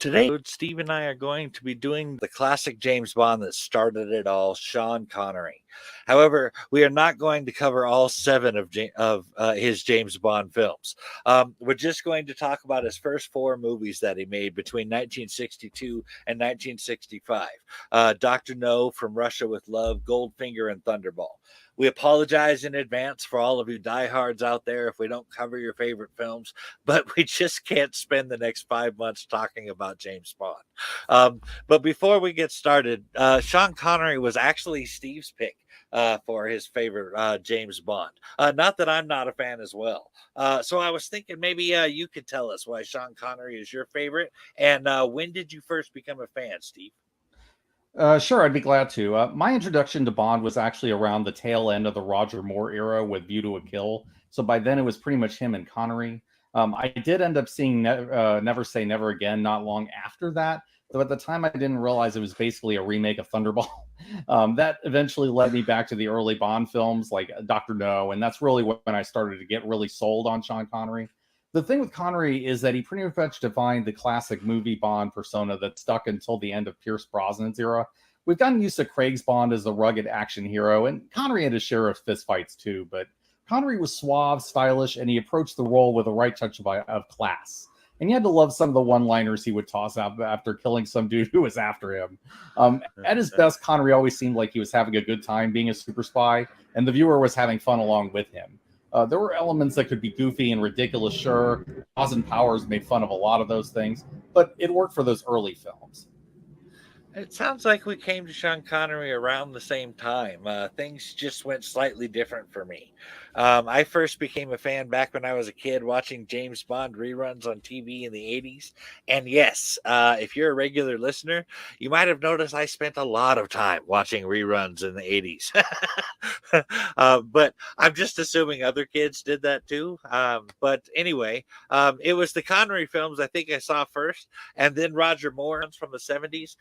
Today, Steve and I are going to be doing the classic James Bond that started it all, Sean Connery. However, we are not going to cover all 7 of his James Bond films. We're just going to talk about his first 4 movies that he made between 1962 and 1965. Dr. No, From Russia with Love, Goldfinger, and Thunderball. We apologize in advance for all of you diehards out there if we don't cover your favorite films, but we just can't spend the next 5 months talking about James Bond. But before we get started, Sean Connery was actually Steve's pick for his favorite James Bond. Not that I'm not a fan as well. So I was thinking maybe you could tell us why Sean Connery is your favorite, and when did you first become a fan, Steve? Sure, I'd be glad to. My introduction to Bond was actually around the tail end of the Roger Moore era with View to a Kill. So by then it was pretty much him and Connery. I did end up seeing Never Say Never Again not long after that, though at the time I didn't realize it was basically a remake of Thunderball. That eventually led me back to the early Bond films like Dr. No, and that's really when I started to get really sold on Sean Connery. The thing with Connery is that he pretty much defined the classic movie Bond persona that stuck until the end of Pierce Brosnan's era. We've gotten used to Craig's Bond as the rugged action hero, and Connery had his share of fistfights too, but Connery was suave, stylish, and he approached the role with a right touch of class. And you had to love some of the one-liners he would toss out after killing some dude who was after him. At his best, Connery always seemed like he was having a good time being a super spy, and the viewer was having fun along with him. There were elements that could be goofy and ridiculous, sure. Austin Powers made fun of a lot of those things, but it worked for those early films. It sounds like we came to Sean Connery around the same time. Things just went slightly different for me. I first became a fan back when I was a kid watching James Bond reruns on TV in the 80s. And yes, if you're a regular listener, you might have noticed I spent a lot of time watching reruns in the 80s. But I'm just assuming other kids did that too. But anyway, it was the Connery films I think I saw first, and then Roger Moore from the 70s.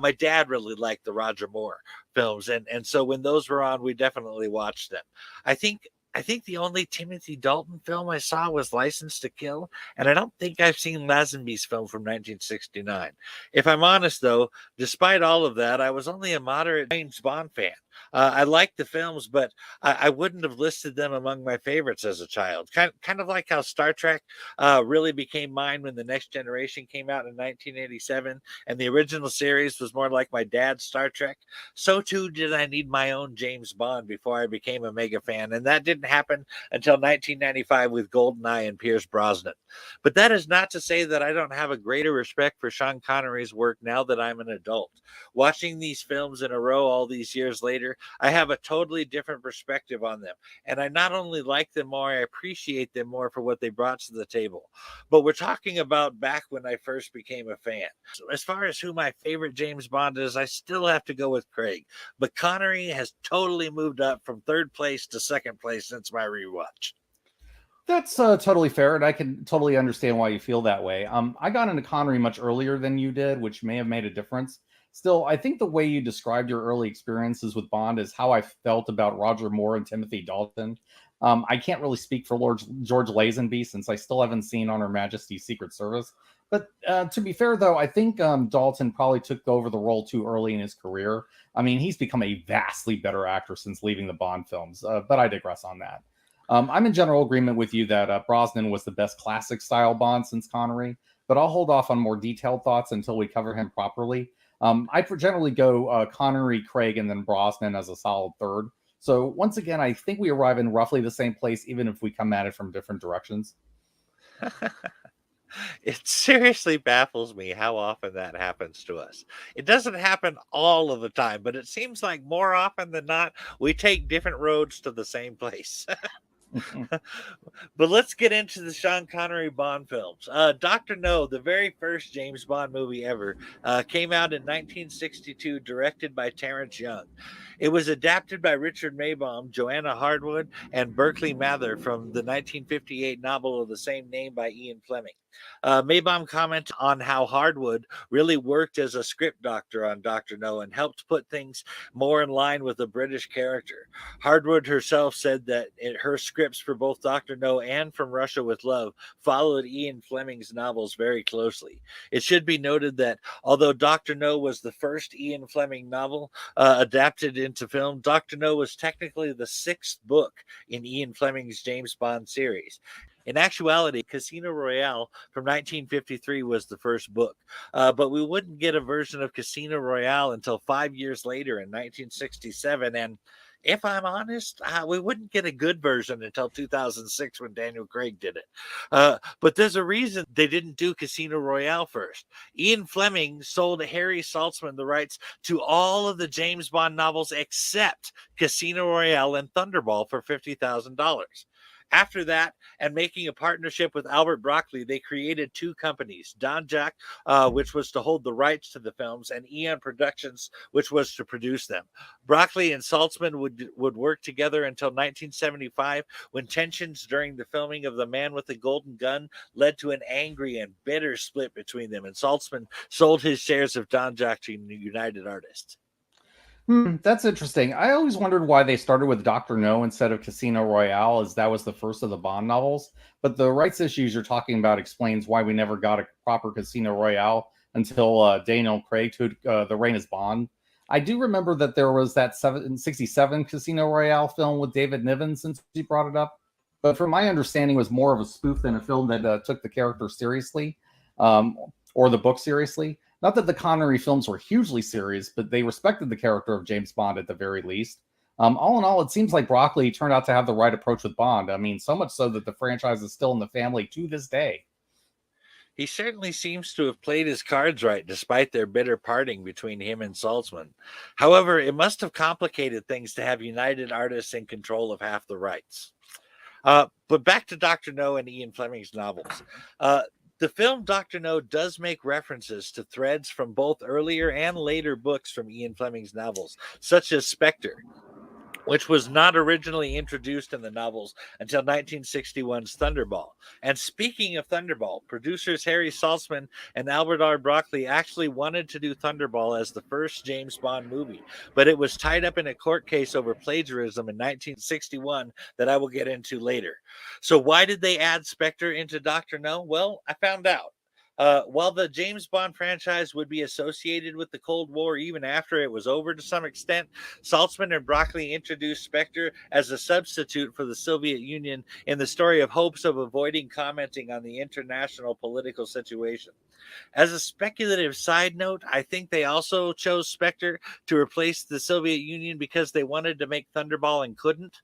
My dad really liked the Roger Moore films, and so when those were on, we definitely watched them. I think the only Timothy Dalton film I saw was License to Kill, and I don't think I've seen Lazenby's film from 1969. If I'm honest, though, despite all of that, I was only a moderate James Bond fan. I liked the films, but I wouldn't have listed them among my favorites as a child. Kind of like how Star Trek really became mine when The Next Generation came out in 1987, and the original series was more like my dad's Star Trek. So too did I need my own James Bond before I became a mega fan, and that didn't happen until 1995 with GoldenEye and Pierce Brosnan. But that is not to say that I don't have a greater respect for Sean Connery's work now that I'm an adult. Watching these films in a row all these years later, I have a totally different perspective on them. And I not only like them more, I appreciate them more for what they brought to the table. But we're talking about back when I first became a fan. So as far as who my favorite James Bond is, I still have to go with Craig. But Connery has totally moved up from 3rd place to 2nd place since my rewatch. That's totally fair, and I can totally understand why you feel that way. I got into Connery much earlier than you did, which may have made a difference. Still, I think the way you described your early experiences with Bond is how I felt about Roger Moore and Timothy Dalton. I can't really speak for Lord George Lazenby since I still haven't seen On Her Majesty's Secret Service. But to be fair, though, I think Dalton probably took over the role too early in his career. I mean, he's become a vastly better actor since leaving the Bond films, but I digress on that. I'm in general agreement with you that Brosnan was the best classic-style Bond since Connery, but I'll hold off on more detailed thoughts until we cover him properly. I generally go Connery, Craig, and then Brosnan as a solid third. So once again, I think we arrive in roughly the same place, even if we come at it from different directions. It seriously baffles me how often that happens to us. It doesn't happen all of the time, but it seems like more often than not, we take different roads to the same place. But let's get into the Sean Connery Bond films. Dr. No, the very first James Bond movie ever, came out in 1962, directed by Terrence Young. It was adapted by Richard Maibaum, Joanna Hardwood, and Berkeley Mather from the 1958 novel of the same name by Ian Fleming. Maibaum commented on how Hardwood really worked as a script doctor on Dr. No and helped put things more in line with the British character. Hardwood herself said that her script scripts for both Dr. No and From Russia with Love followed Ian Fleming's novels very closely. It should be noted that although Dr. No was the first Ian Fleming novel adapted into film, Dr. No was technically the sixth book in Ian Fleming's James Bond series. In actuality, Casino Royale from 1953 was the first book, but we wouldn't get a version of Casino Royale until 5 years later in 1967. And if I'm honest, we wouldn't get a good version until 2006 when Daniel Craig did it. But there's a reason they didn't do Casino Royale first. Ian Fleming sold Harry Saltzman the rights to all of the James Bond novels except Casino Royale and Thunderball for $50,000. After that, and making a partnership with Albert Broccoli, they created two companies, Don Jack, which was to hold the rights to the films, and Eon Productions, which was to produce them. Broccoli and Saltzman would work together until 1975, when tensions during the filming of The Man with the Golden Gun led to an angry and bitter split between them, and Saltzman sold his shares of Don Jack to United Artists. That's interesting. I always wondered why they started with Dr. No instead of Casino Royale, as that was the first of the Bond novels. But the rights issues you're talking about explains why we never got a proper Casino Royale until Daniel Craig took The Reign as Bond. I do remember that there was that 67 Casino Royale film with David Niven, since you brought it up. But from my understanding, it was more of a spoof than a film that took the character seriously, or the book seriously. Not that the Connery films were hugely serious, but they respected the character of James Bond at the very least. All in all, it seems like Broccoli turned out to have the right approach with Bond. I mean, so much so that the franchise is still in the family to this day. He certainly seems to have played his cards right, despite their bitter parting between him and Saltzman. However, it must have complicated things to have United Artists in control of half the rights. But back to Dr. No and Ian Fleming's novels. The film Dr. No does make references to threads from both earlier and later books from Ian Fleming's novels, such as Spectre, which was not originally introduced in the novels until 1961's Thunderball. And speaking of Thunderball, producers Harry Saltzman and Albert R. Broccoli actually wanted to do Thunderball as the first James Bond movie, but it was tied up in a court case over plagiarism in 1961 that I will get into later. So why did they add Spectre into Dr. No? Well, I found out. While the James Bond franchise would be associated with the Cold War even after it was over to some extent, Saltzman and Broccoli introduced Spectre as a substitute for the Soviet Union in the story of hopes of avoiding commenting on the international political situation. As a speculative side note, I think they also chose Spectre to replace the Soviet Union because they wanted to make Thunderball and couldn't.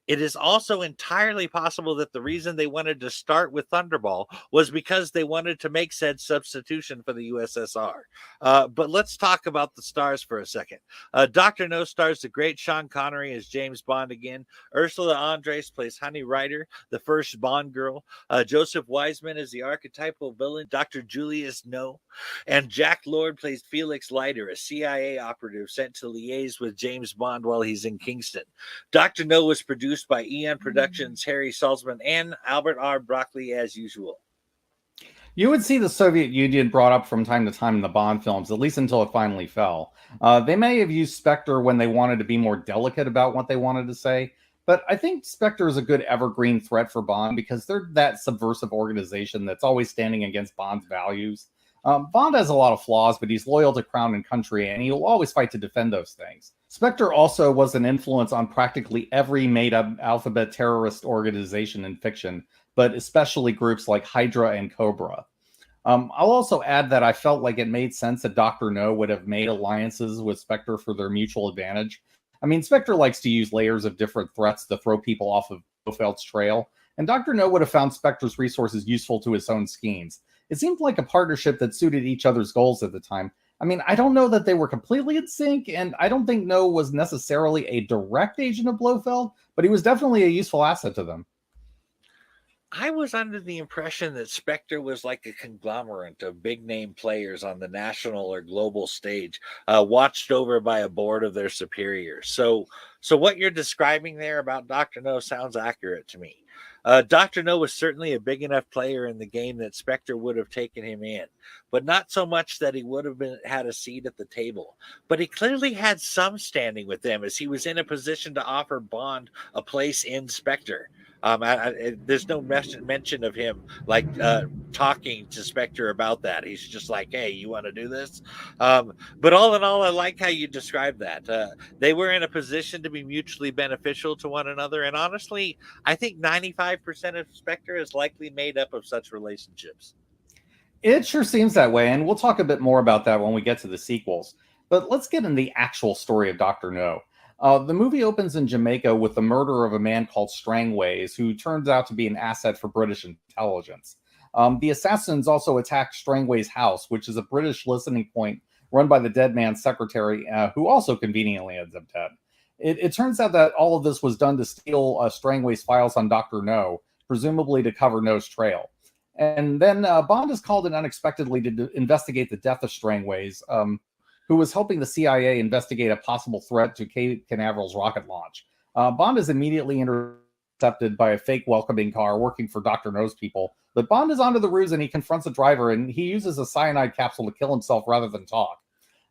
It is also entirely possible that the reason they wanted to start with Thunderball was because they wanted to make said substitution for the USSR. But let's talk about the stars for a second. Dr. No stars the great Sean Connery as James Bond again. Ursula Andress plays Honey Ryder, the first Bond girl. Joseph Wiseman is the archetypal villain, Dr. Julius No. And Jack Lord plays Felix Leiter, a CIA operative sent to liaise with James Bond while he's in Kingston. Dr. No was produced by Eon Productions, Harry Saltzman, and Albert R. Broccoli as usual. You would see the Soviet Union brought up from time to time in the Bond films, at least until it finally fell. They may have used Spectre when they wanted to be more delicate about what they wanted to say, but I think Spectre is a good evergreen threat for Bond because they're that subversive organization that's always standing against Bond's values. Bond has a lot of flaws, but he's loyal to Crown and Country, and he'll always fight to defend those things. Spectre also was an influence on practically every made-up alphabet terrorist organization in fiction, but especially groups like Hydra and Cobra. I'll also add that I felt like it made sense that Dr. No would have made alliances with Spectre for their mutual advantage. I mean, Spectre likes to use layers of different threats to throw people off of Blofeld's trail, and Dr. No would have found Spectre's resources useful to his own schemes. It seemed like a partnership that suited each other's goals at the time. I mean, I don't know that they were completely in sync, and I don't think No was necessarily a direct agent of Blofeld, but he was definitely a useful asset to them. I was under the impression that Spectre was like a conglomerate of big name players on the national or global stage, watched over by a board of their superiors. So what you're describing there about Dr. No sounds accurate to me. Dr. No was certainly a big enough player in the game that Spectre would have taken him in. but not so much that he would have had a seat at the table. But he clearly had some standing with them, as he was in a position to offer Bond a place in Spectre. There's no mention of him talking to Spectre about that. He's just like, "Hey, you want to do this?" But all in all, I like how you described that. They were in a position to be mutually beneficial to one another, and honestly, I think 95% of Spectre is likely made up of such relationships. It sure seems that way, and we'll talk a bit more about that when we get to the sequels. But let's get in the actual story of Dr. No. The movie opens in Jamaica with the murder of a man called Strangways, who turns out to be an asset for British intelligence. The assassins also attack Strangways' house, which is a British listening point run by the dead man's secretary, who also conveniently ends up dead. It turns out that all of this was done to steal Strangways' files on Dr. No, presumably to cover No's trail. And then Bond is called in unexpectedly to investigate the death of Strangways, who was helping the CIA investigate a possible threat to Cape Canaveral's rocket launch. Bond is immediately intercepted by a fake welcoming car working for Dr. No's people, but Bond is onto the ruse and he confronts the driver, and he uses a cyanide capsule to kill himself rather than talk.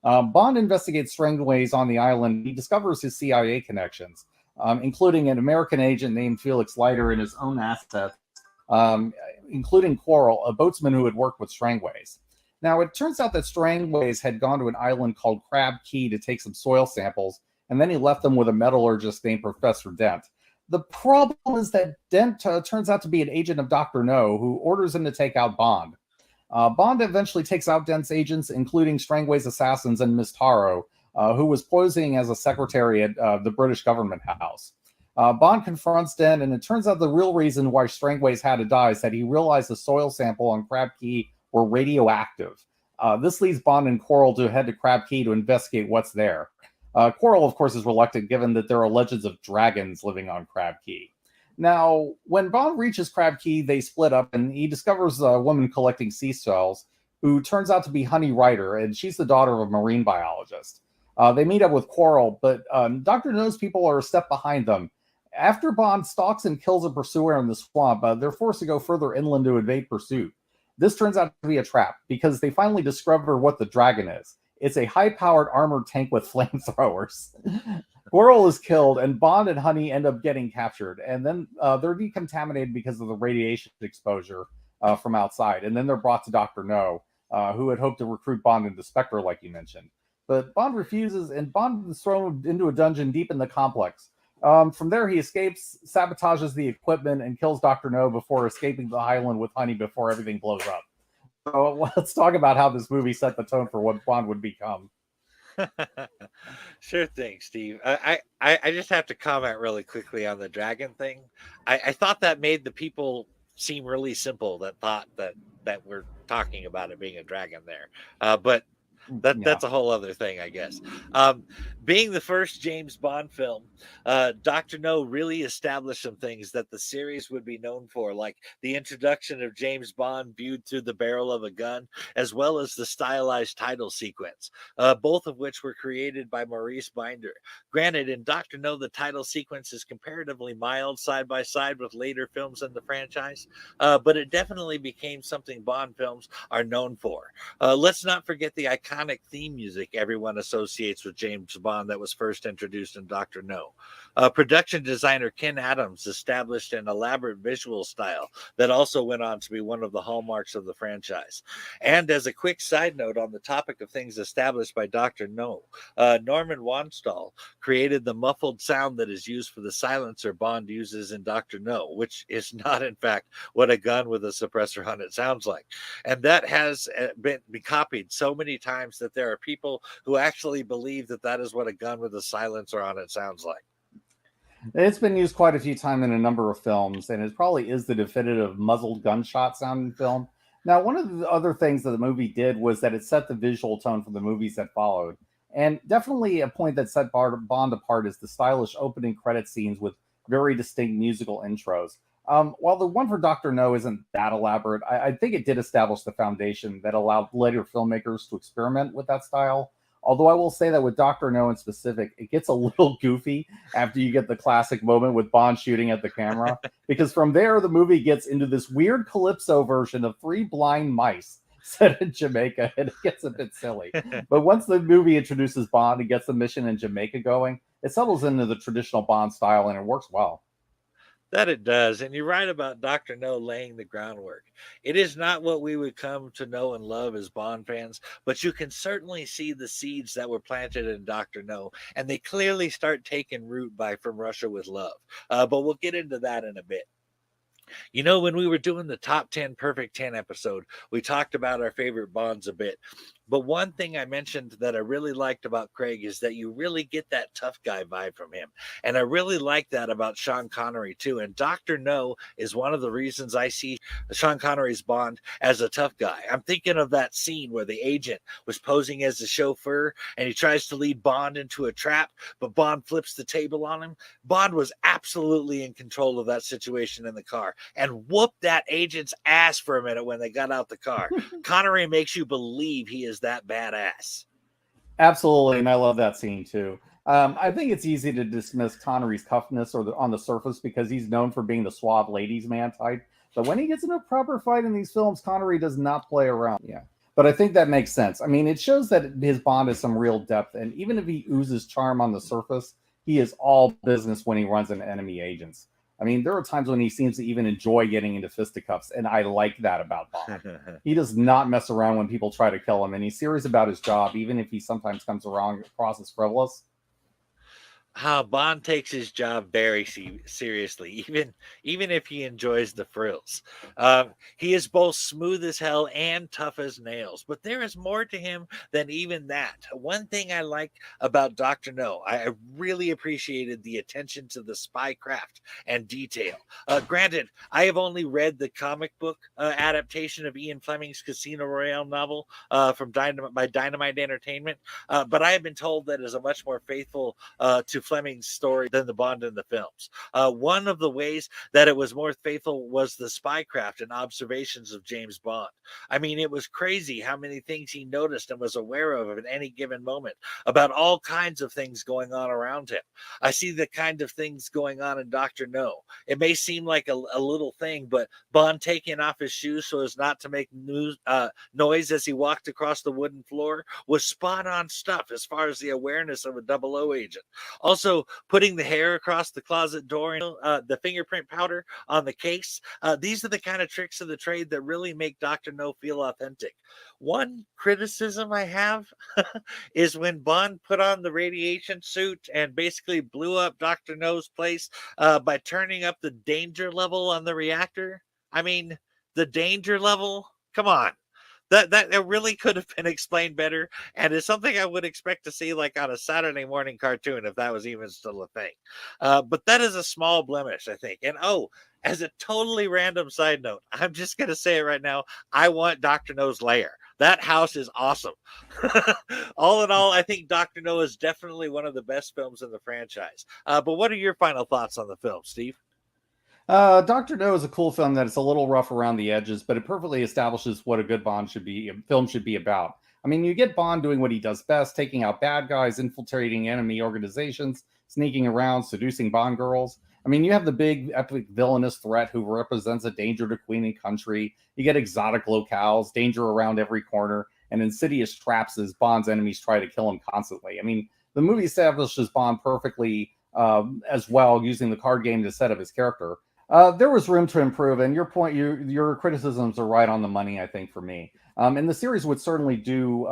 Bond investigates Strangways on the island. He discovers his CIA connections, including an American agent named Felix Leiter and his own assets, including Quarrel, a boatsman who had worked with Strangways. Now, it turns out that Strangways had gone to an island called Crab Key to take some soil samples, and then he left them with a metallurgist named Professor Dent. The problem is that Dent turns out to be an agent of Dr. No, who orders him to take out Bond. Bond eventually takes out Dent's agents, including Strangways' assassins and Miss Taro, who was posing as a secretary at the British government house. Bond confronts Dent, and it turns out the real reason why Strangways had to die is that he realized the soil sample on Crab Key were radioactive. This leads Bond and Quarrel to head to Crab Key to investigate what's there. Quarrel, of course, is reluctant given that there are legends of dragons living on Crab Key. Now, when Bond reaches Crab Key, they split up, and he discovers a woman collecting seashells who turns out to be Honey Ryder, and she's the daughter of a marine biologist. They meet up with Quarrel, but Dr. No's people are a step behind them. After Bond stalks and kills a pursuer in the swamp, they're forced to go further inland to evade pursuit. This turns out to be a trap because they finally discover what the dragon is. It's a high-powered armored tank with flamethrowers. Quarrel is killed, and Bond and Honey end up getting captured. And then they're decontaminated because of the radiation exposure from outside. And then they're brought to Dr. No, who had hoped to recruit Bond into Spectre, like you mentioned. But Bond refuses, and Bond is thrown into a dungeon deep in the complex. From there, he escapes, sabotages the equipment, and kills Dr. No before escaping the island with Honey before everything blows up. So let's talk about how this movie set the tone for what Bond would become. Sure thing, Steve. I just have to comment really quickly on the dragon thing. I thought that made the people seem really simple that thought that we're talking about it being a dragon there. But that's a whole other thing, I guess. Being the first James Bond film, Dr. No really established some things that the series would be known for, like the introduction of James Bond viewed through the barrel of a gun, as well as the stylized title sequence, both of which were created by Maurice Binder. Granted, in Dr. No, the title sequence is comparatively mild side by side with later films in the franchise, but it definitely became something Bond films are known for. Let's not forget the iconic theme music everyone associates with James Bond that was first introduced in Dr. No. Production designer Ken Adams established an elaborate visual style that also went on to be one of the hallmarks of the franchise. And as a quick side note on the topic of things established by Dr. No, Norman Wanstall created the muffled sound that is used for the silencer Bond uses in Dr. No, which is not, in fact, what a gun with a suppressor on it sounds like. And that has been copied so many times that there are people who actually believe that is what a gun with a silencer on it sounds like. It's been used quite a few times in a number of films, and it probably is the definitive muzzled gunshot sound in film. Now, one of the other things that the movie did was that it set the visual tone for the movies that followed. And definitely a point that set Bond apart is the stylish opening credit scenes with very distinct musical intros. While the one for Dr. No isn't that elaborate, I think it did establish the foundation that allowed later filmmakers to experiment with that style. Although I will say that with Dr. No in specific, it gets a little goofy after you get the classic moment with Bond shooting at the camera. Because from there, the movie gets into this weird calypso version of Three Blind Mice set in Jamaica, and it gets a bit silly. But once the movie introduces Bond and gets the mission in Jamaica going, it settles into the traditional Bond style, and it works well. That it does. And you're right about Dr. No laying the groundwork. It is not what we would come to know and love as Bond fans, but you can certainly see the seeds that were planted in Dr. No, and they clearly start taking root by From Russia with Love. But we'll get into that in a bit. You know, when we were doing the top 10 perfect 10 episode, we talked about our favorite Bonds a bit. But one thing I mentioned that I really liked about Craig is that you really get that tough guy vibe from him. And I really like that about Sean Connery too. And Dr. No is one of the reasons I see Sean Connery's Bond as a tough guy. I'm thinking of that scene where the agent was posing as the chauffeur and he tries to lead Bond into a trap, but Bond flips the table on him. Bond was absolutely in control of that situation in the car and whooped that agent's ass for a minute when they got out the car. Connery makes you believe he is that badass. Absolutely, and I love that scene too. I think it's easy to dismiss Connery's toughness on the surface because he's known for being the suave ladies' man type. But when he gets in a proper fight in these films, Connery does not play around. Yeah, but I think that makes sense. I mean, it shows that his Bond has some real depth, and even if he oozes charm on the surface, he is all business when he runs into enemy agents. I mean, there are times when he seems to even enjoy getting into fisticuffs, and I like that about Bond. He does not mess around when people try to kill him, and he's serious about his job, even if he sometimes comes across as frivolous. Bond takes his job very seriously, even if he enjoys the frills. He is both smooth as hell and tough as nails, but there is more to him than even that. One thing I like about Dr. No, I really appreciated the attention to the spy craft and detail. Granted, I have only read the comic book adaptation of Ian Fleming's Casino Royale novel by Dynamite Entertainment, but I have been told that is a much more faithful to Fleming's story than the Bond in the films. One of the ways that it was more faithful was the spycraft and observations of James Bond. I mean, it was crazy how many things he noticed and was aware of at any given moment about all kinds of things going on around him. I see the kind of things going on in Dr. No. It may seem like a little thing, but Bond taking off his shoes so as not to make noise as he walked across the wooden floor was spot on stuff as far as the awareness of a 00 agent. Also, putting the hair across the closet door, the fingerprint powder on the case. These are the kind of tricks of the trade that really make Dr. No feel authentic. One criticism I have is when Bond put on the radiation suit and basically blew up Dr. No's place by turning up the danger level on the reactor. I mean, the danger level? Come on. That really could have been explained better, and it's something I would expect to see like on a Saturday morning cartoon if that was even still a thing. But that is a small blemish, I think. And as a totally random side note, I'm just gonna say it right now. I want Dr. No's lair. That house is awesome. All in all, I think Dr. No is definitely one of the best films in the franchise. But what are your final thoughts on the film, Steve? Dr. No is a cool film that it's a little rough around the edges, but it perfectly establishes what a good film should be about. I mean, you get Bond doing what he does best, taking out bad guys, infiltrating enemy organizations, sneaking around, seducing Bond girls. I mean, you have the big, epic villainous threat who represents a danger to queen and country. You get exotic locales, danger around every corner, and insidious traps as Bond's enemies try to kill him constantly. I mean, the movie establishes Bond perfectly as well, using the card game to set up his character. There was room to improve, and your criticisms are right on the money, I think, for me. And the series would certainly do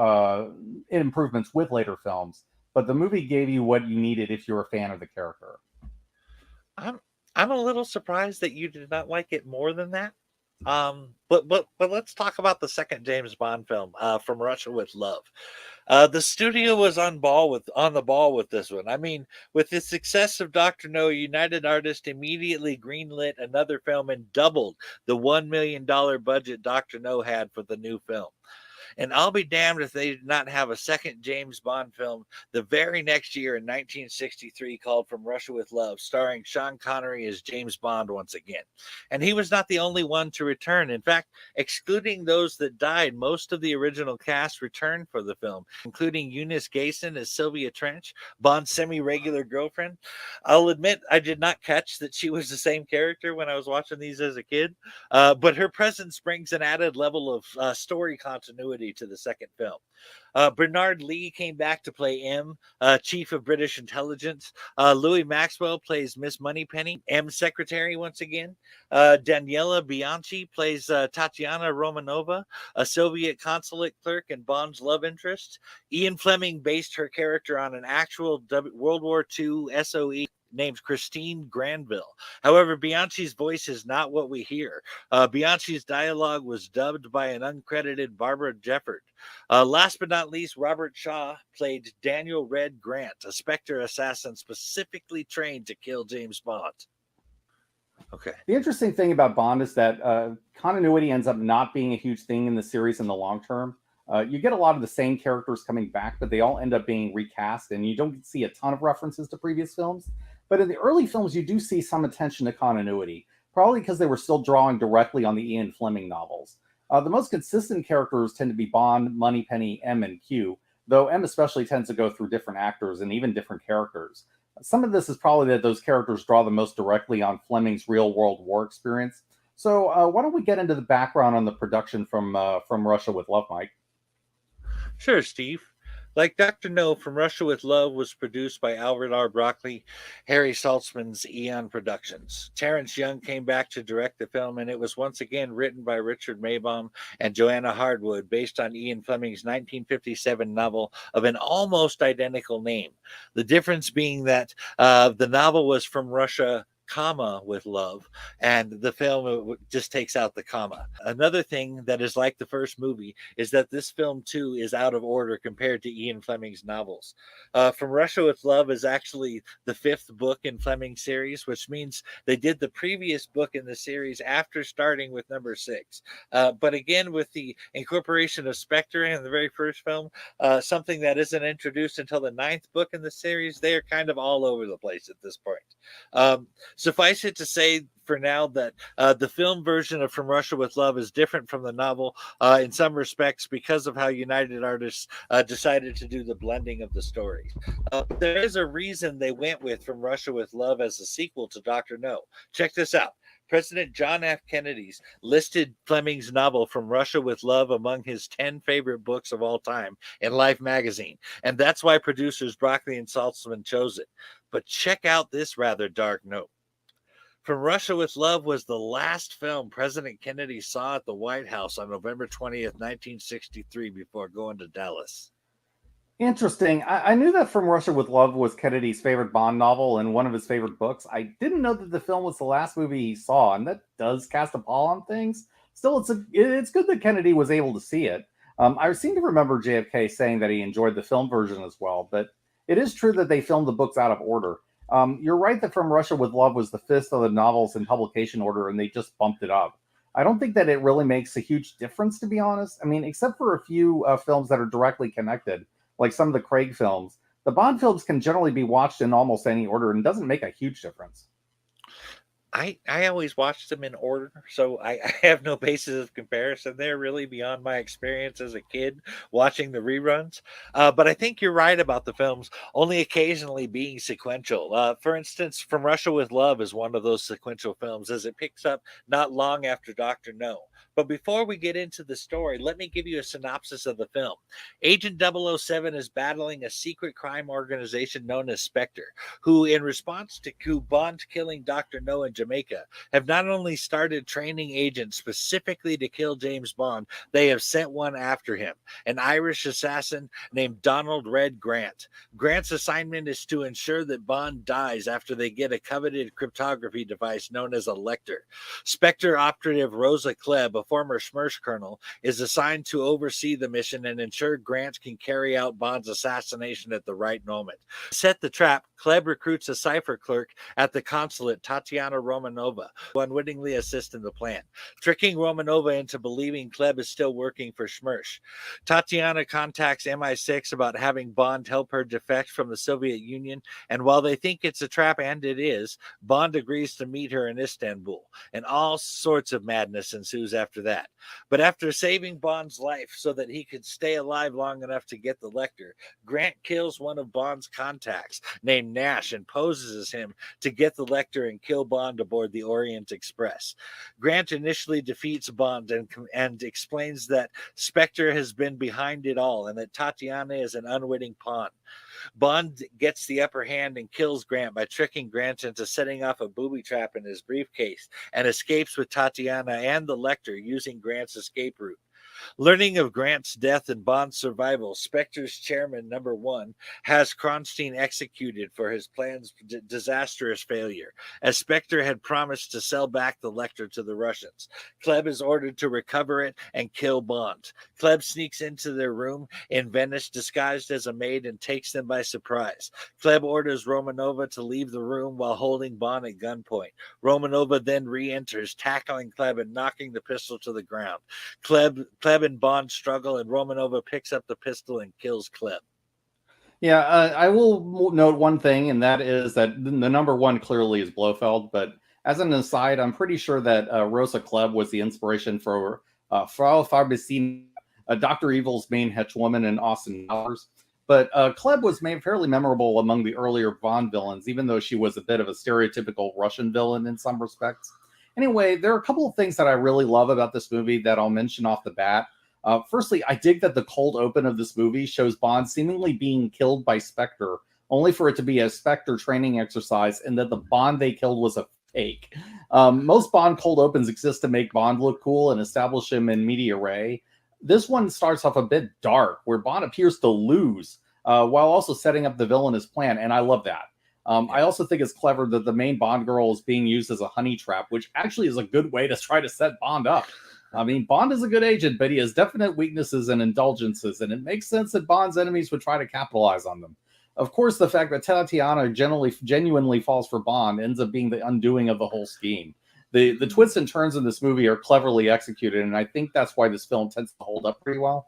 improvements with later films, but the movie gave you what you needed if you're a fan of the character. I'm a little surprised that you did not like it more than that. But let's talk about the second James Bond film, From Russia with Love. The studio was on the ball with this one. I mean, with the success of Dr. No, United Artists immediately greenlit another film and doubled the $1 million budget Dr. No had for the new film. And I'll be damned if they did not have a second James Bond film the very next year in 1963 called From Russia with Love, starring Sean Connery as James Bond once again. And he was not the only one to return. In fact, excluding those that died, most of the original cast returned for the film, including Eunice Gayson as Sylvia Trench, Bond's semi-regular girlfriend. I'll admit I did not catch that she was the same character when I was watching these as a kid, but her presence brings an added level of story continuity to the second film. Bernard Lee came back to play M, Chief of British Intelligence. Louis Maxwell plays Miss Moneypenny, M's secretary once again. Daniela Bianchi plays Tatiana Romanova, a Soviet consulate clerk and Bond's love interest. Ian Fleming based her character on an actual World War II SOE named Christine Granville. However, Bianchi's voice is not what we hear. Bianchi's dialogue was dubbed by an uncredited Barbara Jefford. Last but not least, Robert Shaw played Daniel Red Grant, a Spectre assassin specifically trained to kill James Bond. Okay. The interesting thing about Bond is that continuity ends up not being a huge thing in the series in the long term. You get a lot of the same characters coming back, but they all end up being recast, and you don't see a ton of references to previous films. But in the early films, you do see some attention to continuity, probably because they were still drawing directly on the Ian Fleming novels. The most consistent characters tend to be Bond, Moneypenny, M, and Q, though M especially tends to go through different actors and even different characters. Some of this is probably that those characters draw the most directly on Fleming's real-world war experience. So why don't we get into the background on the production from Russia with Love, Mike? Sure, Steve. Like Dr. No, From Russia with Love was produced by Alfred R. Broccoli, Harry Saltzman's Eon Productions. Terrence Young came back to direct the film, and it was once again written by Richard Maybaum and Joanna Hardwood, based on Ian Fleming's 1957 novel of an almost identical name. The difference being that the novel was From Russia, comma, with love, and the film just takes out the comma. Another thing that is like the first movie is that this film too is out of order compared to Ian Fleming's novels. From Russia with Love is actually the fifth book in Fleming's series, which means they did the previous book in the series after starting with number 6. But again, with the incorporation of Spectre in the very first film, something that isn't introduced until the 9th book in the series, they are kind of all over the place at this point. Suffice it to say for now that the film version of From Russia with Love is different from the novel in some respects because of how United Artists decided to do the blending of the stories. There is a reason they went with From Russia with Love as a sequel to Dr. No. Check this out. President John F. Kennedy's listed Fleming's novel From Russia with Love among his 10 favorite books of all time in Life magazine. And that's why producers Broccoli and Saltzman chose it. But check out this rather dark note. From Russia with Love was the last film President Kennedy saw at the White House on November 20th, 1963, before going to Dallas. Interesting. I knew that From Russia with Love was Kennedy's favorite Bond novel and one of his favorite books. I didn't know that the film was the last movie he saw, and that does cast a pall on things. Still, it's good that Kennedy was able to see it. I seem to remember JFK saying that he enjoyed the film version as well, but it is true that they filmed the books out of order. You're right that From Russia with Love was the fifth of the novels in publication order, and they just bumped it up. I don't think that it really makes a huge difference, to be honest. I mean, except for a few films that are directly connected, like some of the Craig films, the Bond films can generally be watched in almost any order and doesn't make a huge difference. I always watched them in order, so I have no basis of comparison. They're really beyond my experience as a kid watching the reruns. But I think you're right about the films only occasionally being sequential. For instance, From Russia with Love is one of those sequential films, as it picks up not long after Dr. No. But before we get into the story, let me give you a synopsis of the film. Agent 007 is battling a secret crime organization known as Spectre, who, in response to Bond killing Dr. No in Jamaica, have not only started training agents specifically to kill James Bond, they have sent one after him, an Irish assassin named Donald Red Grant. Grant's assignment is to ensure that Bond dies after they get a coveted cryptography device known as a Lecter. Spectre operative Rosa Koepp Koepp, a former Schmerz colonel, is assigned to oversee the mission and ensure Grant can carry out Bond's assassination at the right moment. To set the trap, Koepp recruits a cipher clerk at the consulate, Tatiana Romanova, who unwittingly assists in the plan, tricking Romanova into believing Koepp is still working for Schmerz. Tatiana contacts MI6 about having Bond help her defect from the Soviet Union, and while they think it's a trap, and it is, Bond agrees to meet her in Istanbul, and all sorts of madness ensues after that. But after saving Bond's life so that he could stay alive long enough to get the Lecter, Grant kills one of Bond's contacts named Nash and poses as him to get the Lecter and kill Bond aboard the Orient Express. Grant initially defeats Bond and explains that Spectre has been behind it all and that Tatiana is an unwitting pawn. Bond gets the upper hand and kills Grant by tricking Grant into setting off a booby trap in his briefcase and escapes with Tatiana and the Lecter using Grant's escape route. Learning of Grant's death and Bond's survival, Spectre's chairman, number 1, has Kronstein executed for his plan's disastrous failure, as Spectre had promised to sell back the Lecter to the Russians. Koepp is ordered to recover it and kill Bond. Koepp sneaks into their room in Venice disguised as a maid and takes them by surprise. Koepp orders Romanova to leave the room while holding Bond at gunpoint. Romanova then re-enters, tackling Koepp and knocking the pistol to the ground. Koepp and Bond struggle, and Romanova picks up the pistol and kills Koepp. Yeah, I will note one thing, and that is that the number 1 clearly is Blofeld. But as an aside, I'm pretty sure that Rosa Koepp was the inspiration for Frau Farbissina, Dr. Evil's main henchwoman in Austin Powers. But Koepp was fairly memorable among the earlier Bond villains, even though she was a bit of a stereotypical Russian villain in some respects. Anyway, there are a couple of things that I really love about this movie that I'll mention off the bat. Firstly, I dig that the cold open of this movie shows Bond seemingly being killed by Spectre, only for it to be a Spectre training exercise, and that the Bond they killed was a fake. Most Bond cold opens exist to make Bond look cool and establish him in media ray. This one starts off a bit dark, where Bond appears to lose, while also setting up the villainous plan, and I love that. I also think it's clever that the main Bond girl is being used as a honey trap, which actually is a good way to try to set Bond up. I mean, Bond is a good agent, but he has definite weaknesses and indulgences, and it makes sense that Bond's enemies would try to capitalize on them. Of course, the fact that Tatiana genuinely falls for Bond ends up being the undoing of the whole scheme. The twists and turns in this movie are cleverly executed, and I think that's why this film tends to hold up pretty well.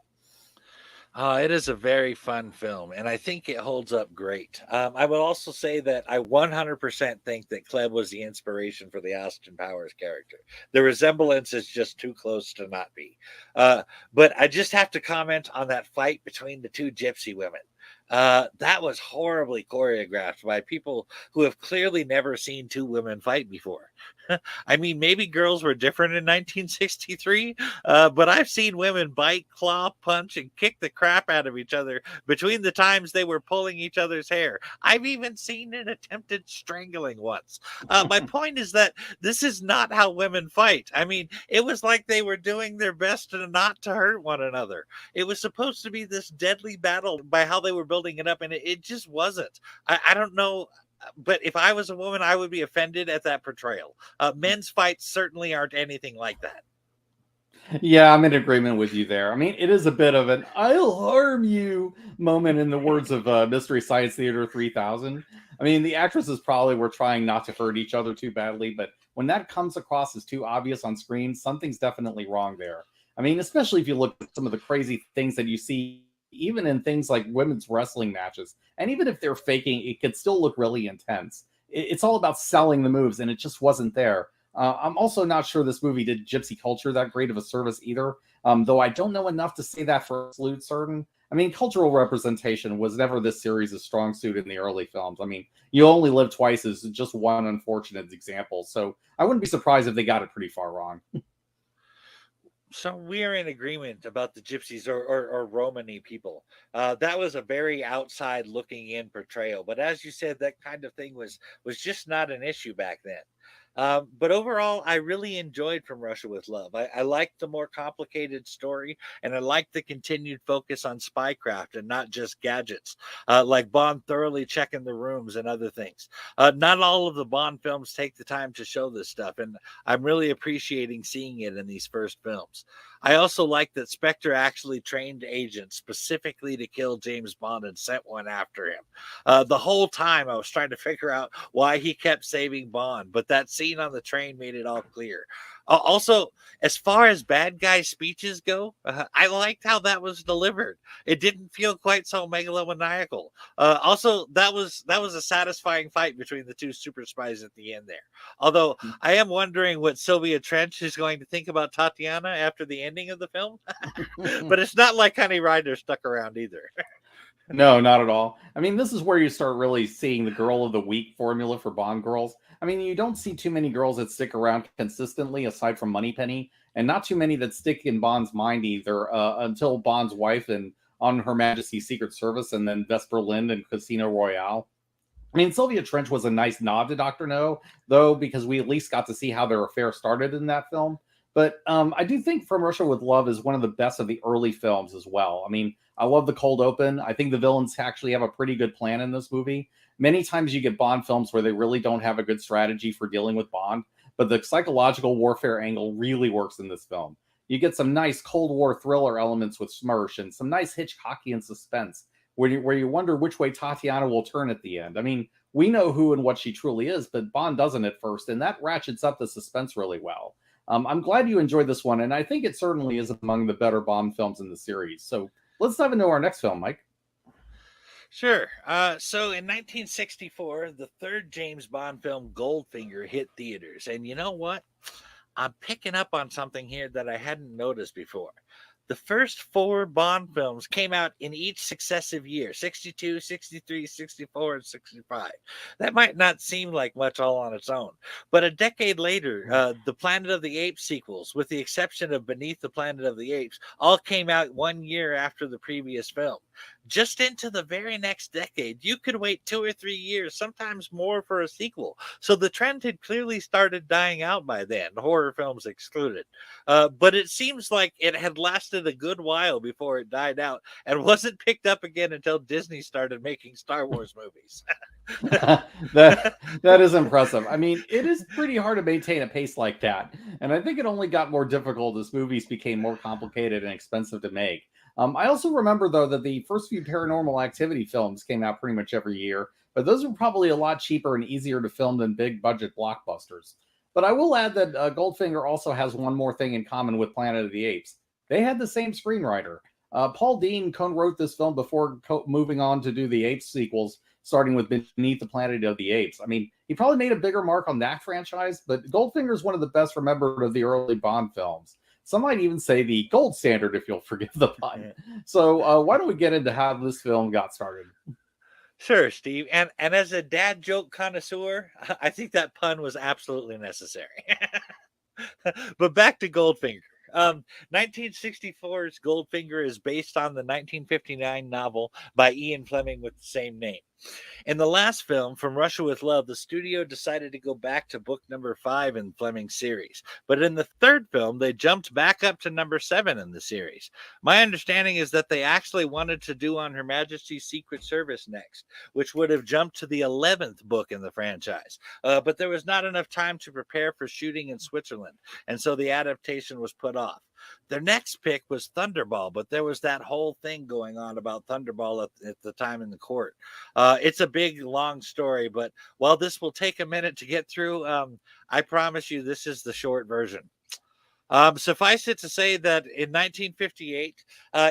It is a very fun film, and I think it holds up great. I would also say that I 100% think that Koepp was the inspiration for the Austin Powers character. The resemblance is just too close to not be. But I just have to comment on that fight between the two gypsy women. That was horribly choreographed by people who have clearly never seen two women fight before. I mean, maybe girls were different in 1963, but I've seen women bite, claw, punch, and kick the crap out of each other between the times they were pulling each other's hair. I've even seen an attempted strangling once. My point is that this is not how women fight. I mean, it was like they were doing their best not to hurt one another. It was supposed to be this deadly battle by how they were building it up, and it just wasn't. I don't know. But if I was a woman, I would be offended at that portrayal. Men's fights certainly aren't anything like that. Yeah, I'm in agreement with you there. I mean, it is a bit of an "I'll harm you" moment in the words of Mystery Science Theater 3000. I mean, the actresses probably were trying not to hurt each other too badly, but when that comes across as too obvious on screen, something's definitely wrong there. I mean, especially if you look at some of the crazy things that you see even in things like women's wrestling matches. And even if they're faking, it could still look really intense. It's all about selling the moves, and it just wasn't there. I'm also not sure this movie did gypsy culture that great of a service either, though I don't know enough to say that for absolute certain. I mean, cultural representation was never this series' strong suit in the early films. I mean, You Only Live Twice is just one unfortunate example, so I wouldn't be surprised if they got it pretty far wrong. So we are in agreement about the gypsies or Romany people. That was a very outside looking in portrayal. But as you said, that kind of thing was just not an issue back then. But overall, I really enjoyed From Russia with Love. I liked the more complicated story, and I liked the continued focus on spycraft and not just gadgets, like Bond thoroughly checking the rooms and other things. Not all of the Bond films take the time to show this stuff, and I'm really appreciating seeing it in these first films. I also like that Spectre actually trained agents specifically to kill James Bond and sent one after him. The whole time I was trying to figure out why he kept saving Bond, but that scene on the train made it all clear. Also, as far as bad guy speeches go, I liked how that was delivered. It didn't feel quite so megalomaniacal. Also, that was a satisfying fight between the two super spies at the end there. Although I am wondering what Sylvia Trench is going to think about Tatiana after the ending of the film. But it's not like Honey Rider stuck around either. No, not at all. I mean, this is where you start really seeing the girl of the week formula for Bond girls. I mean, you don't see too many girls that stick around consistently aside from Moneypenny, and not too many that stick in Bond's mind either until Bond's wife and on Her Majesty's Secret Service, and then Vesper Lind and Casino Royale. I mean, Sylvia Trench was a nice nod to Dr. No, though, because we at least got to see how their affair started in that film. But I do think From Russia with Love is one of the best of the early films as well. I mean, I love the cold open. I think the villains actually have a pretty good plan in this movie. Many times you get Bond films where they really don't have a good strategy for dealing with Bond, but the psychological warfare angle really works in this film. You get some nice Cold War thriller elements with Smersh and some nice Hitchcockian suspense where you wonder which way Tatiana will turn at the end. I mean, we know who and what she truly is, but Bond doesn't at first, and that ratchets up the suspense really well. I'm glad you enjoyed this one, and I think it certainly is among the better Bond films in the series. So let's dive into our next film, Mike. Sure. So in 1964, the third James Bond film, Goldfinger, hit theaters. And you know what? I'm picking up on something here that I hadn't noticed before. The first four Bond films came out in each successive year: 62, 63, 64, and 65. That might not seem like much all on its own. But a decade later, the Planet of the Apes sequels, with the exception of Beneath the Planet of the Apes, all came out 1 year after the previous film. Just into the very next decade, you could wait 2 or 3 years, sometimes more, for a sequel. So the trend had clearly started dying out by then, horror films excluded. But it seems like it had lasted a good while before it died out and wasn't picked up again until Disney started making Star Wars movies. that is impressive. I mean, it is pretty hard to maintain a pace like that, and I think it only got more difficult as movies became more complicated and expensive to make. I also remember, though, that the first few Paranormal Activity films came out pretty much every year, but those were probably a lot cheaper and easier to film than big budget blockbusters. But I will add that Goldfinger also has one more thing in common with Planet of the Apes. They had the same screenwriter. Paul Dean co-wrote this film before moving on to do the Apes sequels, starting with Beneath the Planet of the Apes. I mean, he probably made a bigger mark on that franchise, but Goldfinger is one of the best remembered of the early Bond films. Some might even say the gold standard, if you'll forgive the pun. So why don't we get into how this film got started? Sure, Steve. And as a dad joke connoisseur, I think that pun was absolutely necessary. But back to Goldfinger. 1964's Goldfinger is based on the 1959 novel by Ian Fleming with the same name. In the last film, From Russia with Love, the studio decided to go back to book number 5 in Fleming's series. But in the third film, they jumped back up to number 7 in the series. My understanding is that they actually wanted to do On Her Majesty's Secret Service next, which would have jumped to the 11th book in the franchise. But there was not enough time to prepare for shooting in Switzerland, and so the adaptation was put off. Their next pick was Thunderball, but there was that whole thing going on about Thunderball at the time in the court. It's a big, long story, but while this will take a minute to get through, I promise you this is the short version. Suffice it to say that in 1958,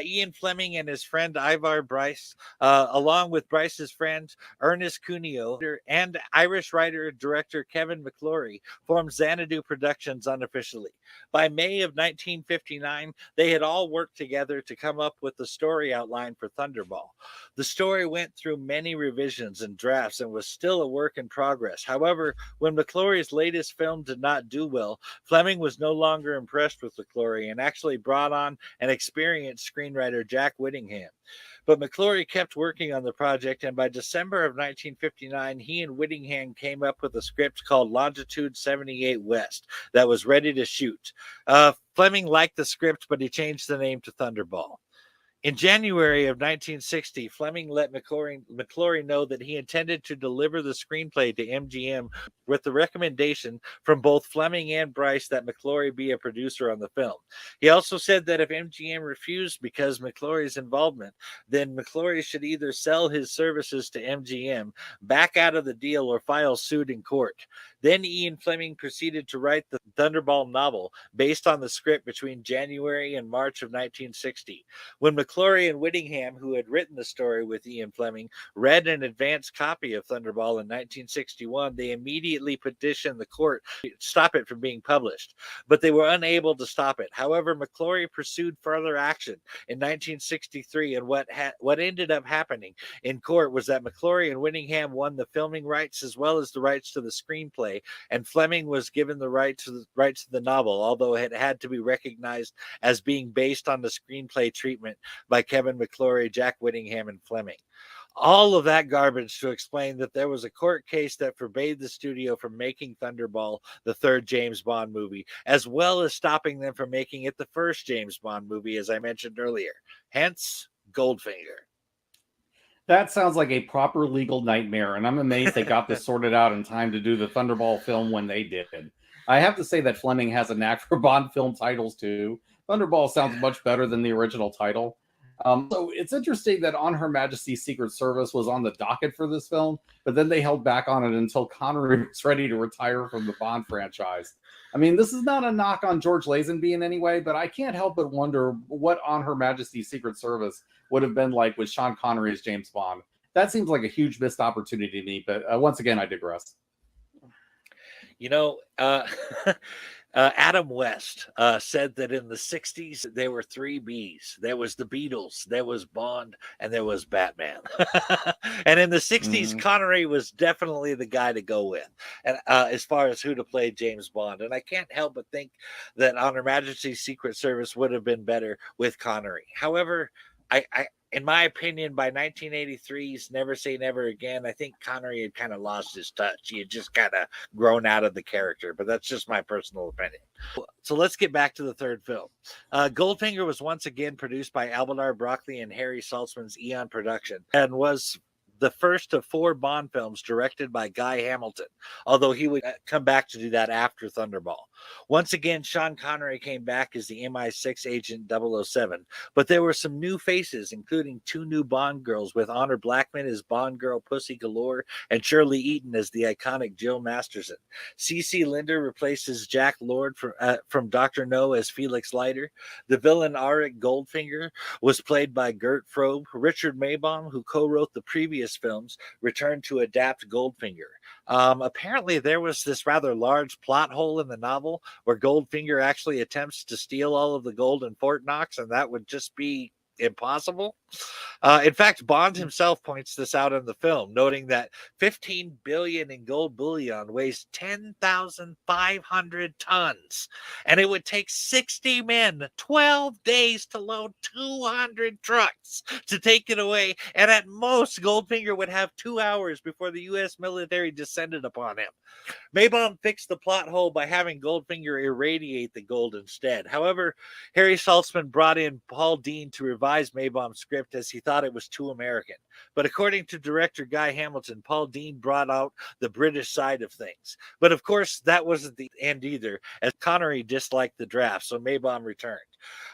Ian Fleming and his friend Ivar Bryce, along with Bryce's friend Ernest Cuneo and Irish writer-director Kevin McClory, formed Xanadu Productions unofficially. By May of 1959, they had all worked together to come up with the story outline for Thunderball. The story went through many revisions and drafts and was still a work in progress. However, when McClory's latest film did not do well, Fleming was no longer impressed impressed with McClory and actually brought on an experienced screenwriter, Jack Whittingham. But McClory kept working on the project, and by December of 1959, he and Whittingham came up with a script called Longitude 78 West that was ready to shoot. Fleming liked the script, but he changed the name to Thunderball. In January of 1960, Fleming let McClory know that he intended to deliver the screenplay to MGM with the recommendation from both Fleming and Bryce that McClory be a producer on the film. He also said that if MGM refused because McClory's involvement, then McClory should either sell his services to MGM, back out of the deal, or file suit in court. Then Ian Fleming proceeded to write the Thunderball novel based on the script between January and March of 1960. When McClory and Whittingham, who had written the story with Ian Fleming, read an advanced copy of Thunderball in 1961, they immediately petitioned the court to stop it from being published, but they were unable to stop it. However, McClory pursued further action in 1963, and what ended up happening in court was that McClory and Whittingham won the filming rights as well as the rights to the screenplay, and Fleming was given the rights to the novel, although it had to be recognized as being based on the screenplay treatment by Kevin McClory, Jack Whittingham, and Fleming. All of that garbage to explain that there was a court case that forbade the studio from making Thunderball the third James Bond movie, as well as stopping them from making it the first James Bond movie, as I mentioned earlier. Hence, Goldfinger. That sounds like a proper legal nightmare, and I'm amazed they got this sorted out in time to do the Thunderball film when they did. I have to say that Fleming has a knack for Bond film titles, too. Thunderball sounds much better than the original title. So it's interesting that On Her Majesty's Secret Service was on the docket for this film, but then they held back on it until Connery was ready to retire from the Bond franchise. I mean, this is not a knock on George Lazenby in any way, but I can't help but wonder what On Her Majesty's Secret Service would have been like with Sean Connery as James Bond. That seems like a huge missed opportunity to me, but once again, I digress. You know, Adam West said that in the 60s, there were three Bs. There was the Beatles, there was Bond, and there was Batman. And in the 60s, Connery was definitely the guy to go with, and as far as who to play James Bond. And I can't help but think that On Her Majesty's Secret Service would have been better with Connery. However, I in my opinion, by 1983's Never Say Never Again, I think Connery had kind of lost his touch. He had just kind of grown out of the character, but that's just my personal opinion. So let's get back to the third film. Goldfinger was once again produced by Albert Broccoli and Harry Saltzman's Eon Production, and was the first of 4 Bond films directed by Guy Hamilton, although he would come back to do that after Thunderball. Once again, Sean Connery came back as the MI6 agent 007, but there were some new faces, including 2 new Bond girls, with Honor Blackman as Bond girl Pussy Galore and Shirley Eaton as the iconic Jill Masterson. C.C. Linder replaces Jack Lord from Dr. No as Felix Leiter. The villain Auric Goldfinger was played by Gert Frobe. Richard Maybaum, who co-wrote the previous films, returned to adapt Goldfinger. Apparently there was this rather large plot hole in the novel where Goldfinger actually attempts to steal all of the gold in Fort Knox, and that would just be impossible. In fact, Bond himself points this out in the film, noting that 15 billion in gold bullion weighs 10,500 tons, and it would take 60 men 12 days to load 200 trucks to take it away, and at most Goldfinger would have 2 hours before the U.S. military descended upon him. Maybaum fixed the plot hole by having Goldfinger irradiate the gold instead. However, Harry Saltzman brought in Paul Dean to revise Maybaum's script as he thought it was too American. But according to director Guy Hamilton, Paul Dean brought out the British side of things. But of course, that wasn't the end either, as Connery disliked the draft, so Maybaum returned.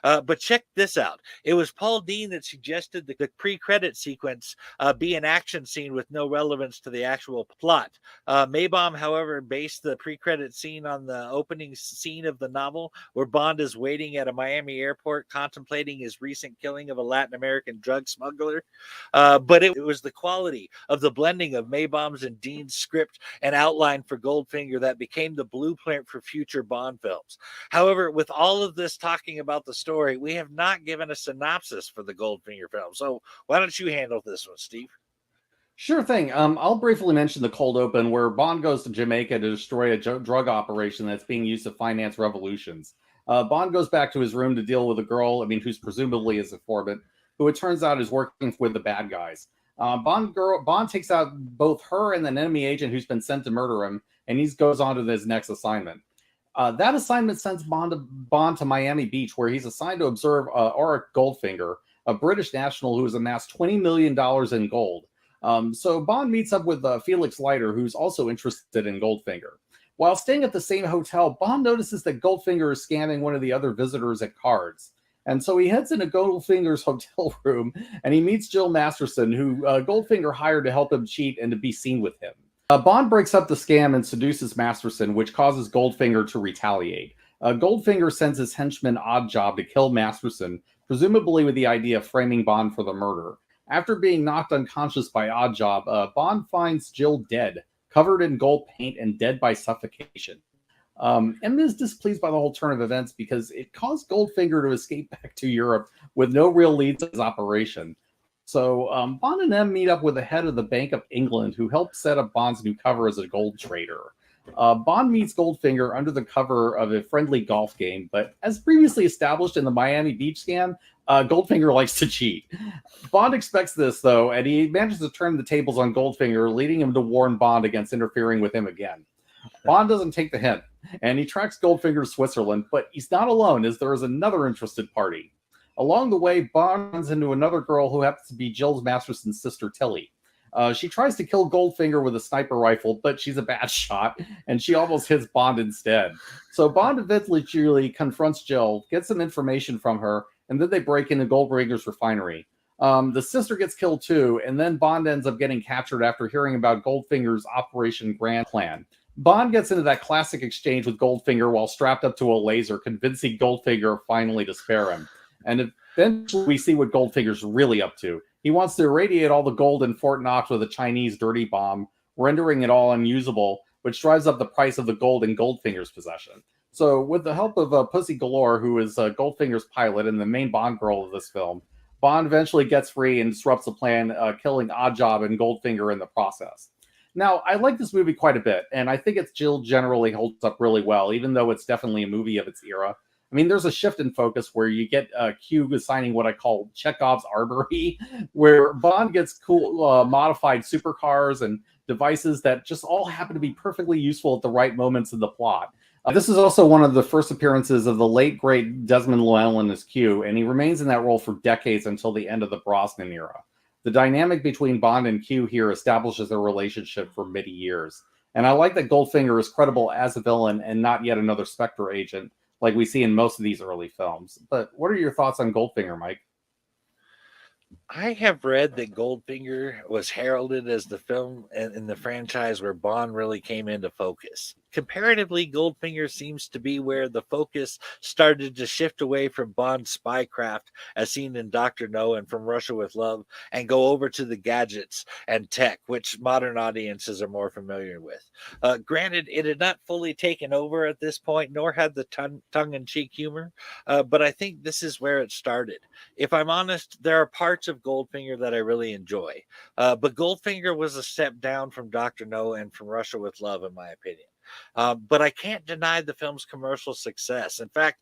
But check this out. It was Paul Dean that suggested the pre-credit sequence be an action scene with no relevance to the actual plot. Maybaum, however, based the pre-credit scene on the opening scene of the novel, where Bond is waiting at a Miami airport contemplating his recent killing of a Latin American drug smuggler. But it was the quality of the blending of Maybaum's and Dean's script and outline for Goldfinger that became the blueprint for future Bond films. However, with all of this talking about the story, we have not given a synopsis for the Goldfinger film. So why don't you handle this one, Steve? Sure thing. I'll briefly mention the cold open where Bond goes to Jamaica to destroy a drug operation that's being used to finance revolutions. Bond goes back to his room to deal with a girl, who's presumably his informant, who it turns out is working with the bad guys. Bond takes out both her and an enemy agent who's been sent to murder him, and he goes on to his next assignment. That assignment sends Bond to Miami Beach, where he's assigned to observe Auric Goldfinger, a British national who has amassed $20 million in gold. So Bond meets up with Felix Leiter, who's also interested in Goldfinger. While staying at the same hotel, Bond notices that Goldfinger is scamming one of the other visitors at cards. And so he heads into Goldfinger's hotel room, and he meets Jill Masterson, who Goldfinger hired to help him cheat and to be seen with him. Bond breaks up the scam and seduces Masterson, which causes Goldfinger to retaliate. Goldfinger sends his henchman Oddjob to kill Masterson, presumably with the idea of framing Bond for the murder. After being knocked unconscious by Oddjob, Bond finds Jill dead, covered in gold paint and dead by suffocation. M is displeased by the whole turn of events because it caused Goldfinger to escape back to Europe with no real leads to his operation. So Bond and M meet up with the head of the Bank of England, who helped set up Bond's new cover as a gold trader. Bond meets Goldfinger under the cover of a friendly golf game, but as previously established in the Miami Beach scam, Goldfinger likes to cheat. Bond expects this, though, and he manages to turn the tables on Goldfinger, leading him to warn Bond against interfering with him again. Bond doesn't take the hint, and he tracks Goldfinger to Switzerland, but he's not alone, as there is another interested party. Along the way, Bond runs into another girl who happens to be Jill Masterson's sister, Tilly. She tries to kill Goldfinger with a sniper rifle, but she's a bad shot, and she almost hits Bond instead. So Bond eventually confronts Jill, gets some information from her, and then they break into Goldfinger's refinery. The sister gets killed too, and then Bond ends up getting captured after hearing about Goldfinger's Operation Grand Plan. Bond gets into that classic exchange with Goldfinger while strapped up to a laser, convincing Goldfinger finally to spare him. And eventually we see what Goldfinger's really up to. He wants to irradiate all the gold in Fort Knox with a Chinese dirty bomb, rendering it all unusable, which drives up the price of the gold in Goldfinger's possession. So with the help of Pussy Galore, who is Goldfinger's pilot and the main Bond girl of this film, Bond eventually gets free and disrupts the plan, killing Oddjob and Goldfinger in the process. Now, I like this movie quite a bit, and I think it still generally holds up really well, even though it's definitely a movie of its era. I mean, there's a shift in focus where you get Q assigning what I call Chekhov's armory, where Bond gets cool modified supercars and devices that just all happen to be perfectly useful at the right moments in the plot. This is also one of the first appearances of the late, great Desmond Llewellyn as Q, and he remains in that role for decades until the end of the Brosnan era. The dynamic between Bond and Q here establishes their relationship for many years. And I like that Goldfinger is credible as a villain and not yet another Spectre agent, like we see in most of these early films. But what are your thoughts on Goldfinger, Mike? I have read that Goldfinger was heralded as the film in the franchise where Bond really came into focus. Comparatively, Goldfinger seems to be where the focus started to shift away from Bond's spycraft, as seen in Dr. No and From Russia with Love, and go over to the gadgets and tech, which modern audiences are more familiar with. Granted, it had not fully taken over at this point, nor had the tongue-in-cheek humor, but I think this is where it started. If I'm honest, there are parts of Goldfinger that I really enjoy, but Goldfinger was a step down from Dr. No and From Russia with Love, in my opinion. But I can't deny the film's commercial success. In fact,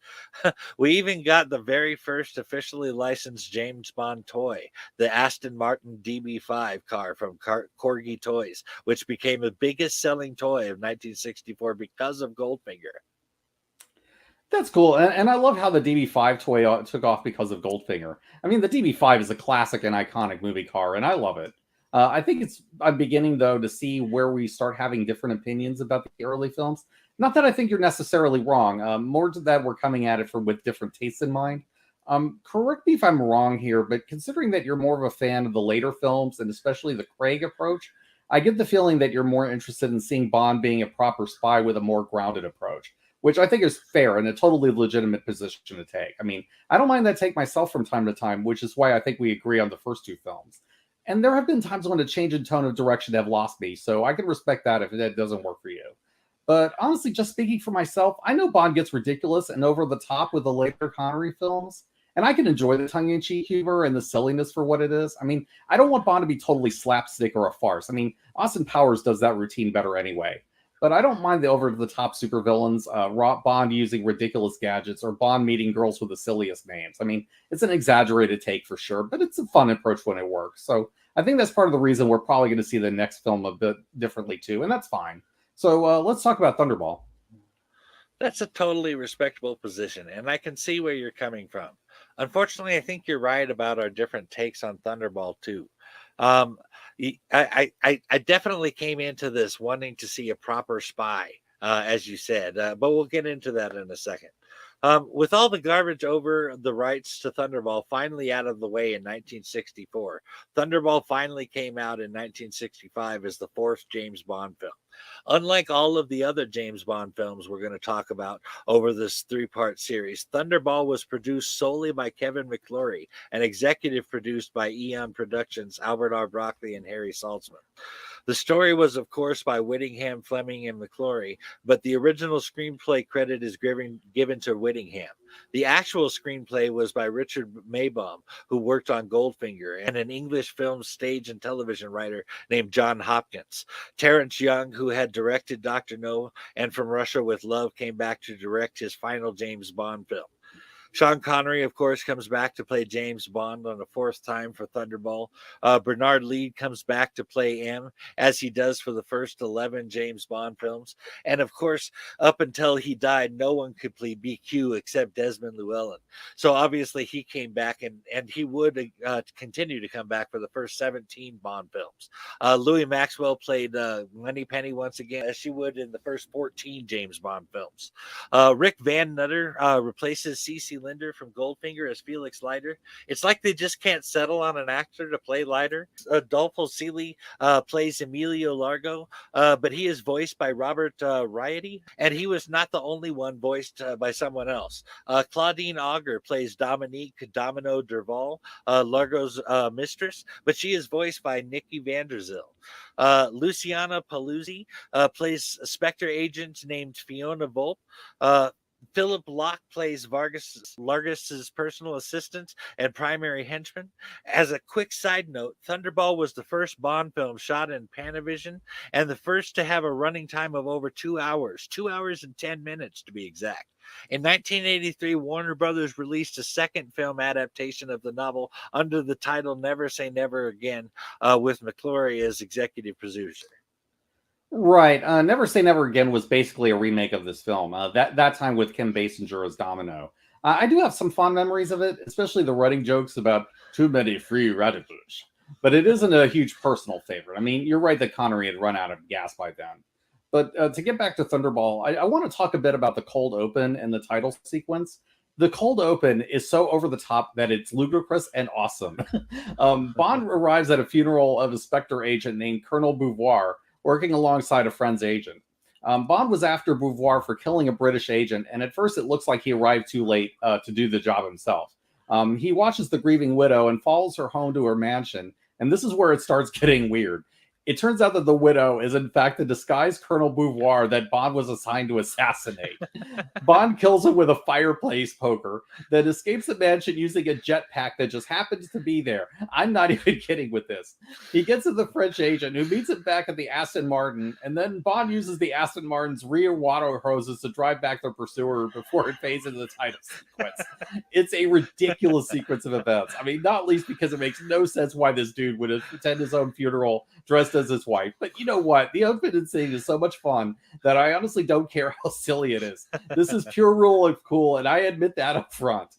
we even got the very first officially licensed James Bond toy, the Aston Martin DB5 car from Corgi Toys, which became the biggest selling toy of 1964 because of Goldfinger. That's cool. And I love how the DB5 toy took off because of Goldfinger. I mean, the DB5 is a classic and iconic movie car, and I love it. I think I'm beginning, though, to see where we start having different opinions about the early films. Not that I think you're necessarily wrong. More that we're coming at it with different tastes in mind. Correct me if I'm wrong here, but considering that you're more of a fan of the later films, and especially the Craig approach, I get the feeling that you're more interested in seeing Bond being a proper spy with a more grounded approach, which I think is fair and a totally legitimate position to take. I mean, I don't mind that take myself from time to time, which is why I think we agree on the first two films. And there have been times when a change in tone of direction have lost me, so I can respect that if that doesn't work for you. But honestly, just speaking for myself, I know Bond gets ridiculous and over the top with the later Connery films, and I can enjoy the tongue-in-cheek humor and the silliness for what it is. I mean, I don't want Bond to be totally slapstick or a farce. I mean, Austin Powers does that routine better anyway. but I don't mind the over-the-top supervillains, Bond using ridiculous gadgets, or Bond meeting girls with the silliest names. I mean, it's an exaggerated take for sure, but it's a fun approach when it works. So I think that's part of the reason we're probably going to see the next film a bit differently too, and that's fine. So let's talk about Thunderball. That's a totally respectable position, and I can see where you're coming from. Unfortunately, I think you're right about our different takes on Thunderball too. Um, I definitely came into this wanting to see a proper spy, as you said, but we'll get into that in a second. With all the garbage over the rights to Thunderball finally out of the way in 1964, Thunderball finally came out in 1965 as the fourth James Bond film. Unlike all of the other James Bond films we're going to talk about over this three-part series, Thunderball was produced solely by Kevin McClory and executive produced by Eon Productions, Albert R. Broccoli, and Harry Saltzman. The story was, of course, by Whittingham, Fleming, and McClory, but the original screenplay credit is given to Whittingham. The actual screenplay was by Richard Maybaum, who worked on Goldfinger, and an English film, stage, and television writer named John Hopkins. Terrence Young, who had directed Dr. No and From Russia with Love, came back to direct his final James Bond film. Sean Connery, of course, comes back to play James Bond on a fourth time for Thunderball. Bernard Lee comes back to play M, as he does for the first 11 James Bond films. And of course, up until he died, no one could play BQ except Desmond Llewellyn. So obviously he came back, and he would continue to come back for the first 17 Bond films. Louis Maxwell played Moneypenny once again, as she would in the first 14 James Bond films. Rick Van Nutter replaces C.C. Linder from Goldfinger as Felix Leiter. It's like they just can't settle on an actor to play Leiter. Adolfo Seeley plays Emilio Largo, but he is voiced by Robert Riety, and he was not the only one voiced by someone else. Claudine Auger plays Dominique Domino Derval, Largo's mistress, but she is voiced by Nikki Vanderzil. Luciana Paluzzi plays a Spectre agent named Fiona Volpe. Philip Locke plays Largus's personal assistant and primary henchman. As a quick side note, Thunderball was the first Bond film shot in Panavision and the first to have a running time of over 2 hours, 2 hours and 10 minutes to be exact. In 1983, Warner Brothers released a second film adaptation of the novel under the title Never Say Never Again, with McClory as executive producer. Right. Never Say Never Again was basically a remake of this film, that time with Kim Basinger as Domino. I do have some fond memories of it, especially the running jokes about too many free radicals. But it isn't a huge personal favorite. I mean, you're right that Connery had run out of gas by then. But to get back to Thunderball, I want to talk a bit about the cold open and the title sequence. The cold open is so over the top that it's ludicrous and awesome. Bond arrives at a funeral of a Spectre agent named Colonel Beauvoir, working alongside a friend's agent. Bond was after Beauvoir for killing a British agent, and at first it looks like he arrived too late to do the job himself. He watches the grieving widow and follows her home to her mansion, and this is where it starts getting weird. It turns out that the widow is in fact the disguised Colonel Beauvoir that Bond was assigned to assassinate. Bond kills him with a fireplace poker, then escapes the mansion using a jetpack that just happens to be there. I'm not even kidding with this. He gets to the French agent who meets him back at the Aston Martin, and then Bond uses the Aston Martin's rear water hoses to drive back their pursuer before it fades into the title sequence. It's a ridiculous sequence of events. I mean, not least because it makes no sense why this dude would attend his own funeral dressed as his wife. But you know what? The opening scene is so much fun that I honestly don't care how silly it is. This is pure rule of cool, and I admit that up front.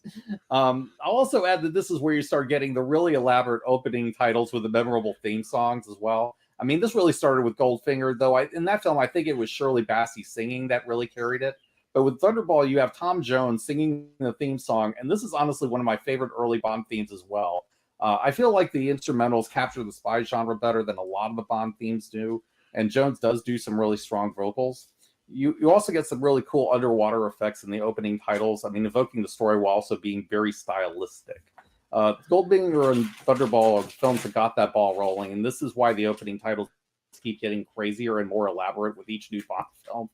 I'll also add that this is where you start getting the really elaborate opening titles with the memorable theme songs as well. I mean, this really started with Goldfinger, though in that film, I think it was Shirley Bassey singing that really carried it. But with Thunderball, you have Tom Jones singing the theme song, and this is honestly one of my favorite early Bond themes as well. I feel like the instrumentals capture the spy genre better than a lot of the Bond themes do, and Jones does do some really strong vocals. You also get some really cool underwater effects in the opening titles. I mean, evoking the story while also being very stylistic. Goldfinger and Thunderball are the films that got that ball rolling, and this is why the opening titles keep getting crazier and more elaborate with each new Bond film.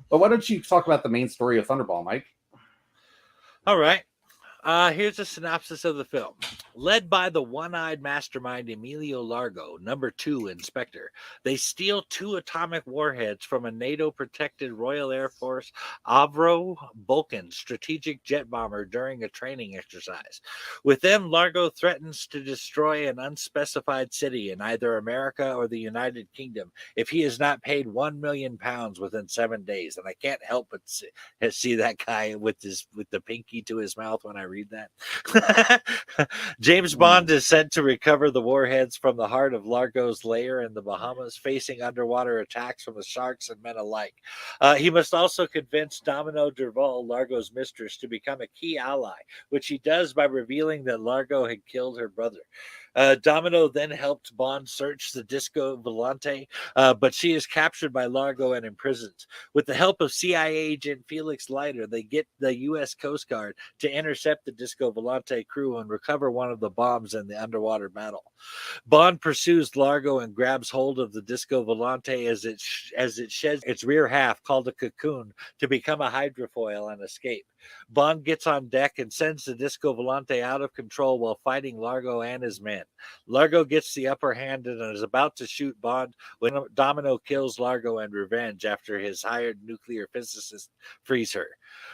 But why don't you talk about the main story of Thunderball, Mike? All right. Here's a synopsis of the film. Led by the one-eyed mastermind Emilio Largo, number 2 Inspector, they steal 2 atomic warheads from a NATO-protected Royal Air Force Avro Vulcan strategic jet bomber during a training exercise. With them, Largo threatens to destroy an unspecified city in either America or the United Kingdom if he is not paid £1 million within 7 days. And I can't help but see that guy with the pinky to his mouth when I read that. James Bond is sent to recover the warheads from the heart of Largo's lair in the Bahamas, facing underwater attacks from the sharks and men alike. He must also convince Domino Devill, Largo's mistress, to become a key ally, which he does by revealing that Largo had killed her brother. Domino then helped Bond search the Disco Volante, but she is captured by Largo and imprisoned. With the help of CIA agent Felix Leiter, they get the U.S. Coast Guard to intercept the Disco Volante crew and recover one of the bombs in the underwater battle. Bond pursues Largo and grabs hold of the Disco Volante as it sheds its rear half, called a cocoon, to become a hydrofoil and escape. Bond gets on deck and sends the Disco Volante out of control while fighting Largo and his men. Largo gets the upper hand and is about to shoot Bond when Domino kills Largo in revenge after his hired nuclear physicist frees her.